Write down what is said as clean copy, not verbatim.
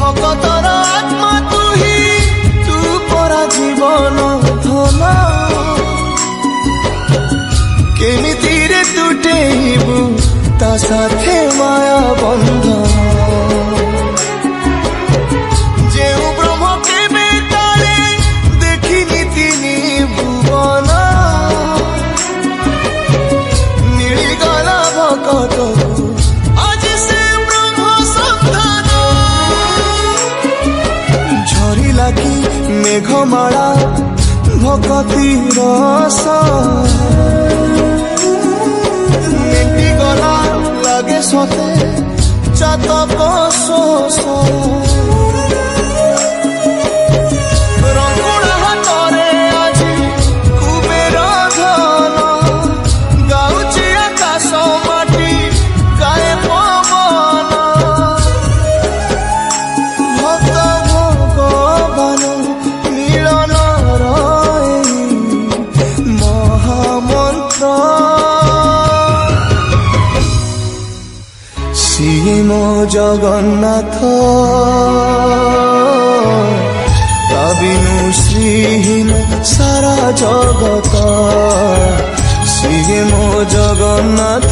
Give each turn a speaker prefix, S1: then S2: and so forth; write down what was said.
S1: ভকতর আত্মা তুহি তু পরা জীবন ধন কেমিতিরে তুটেইবু তা সাথে মায়া বন্ধন যেউ ব্রহ্ম কেবে কালে দেখিনি তিনি ভুবন মিলিগলা ভকতকু আজি সে ব্রহ্ম সন্ধান ঝরিলা কি মেঘমালা ভকতি রস মেটি গলা লাগে সতে চাতক শোষ রঙুড়া হাতরে আজি কুবের ধন গাউছি আকাশ মাটি গায়ে পবন ভক্ত ভগবান মিলন মহামন্ত্র সিয়ে মো জগন্নাথ কাবিনু শ্রীহীন সারা জগত সিয়ে মো জগন্নাথ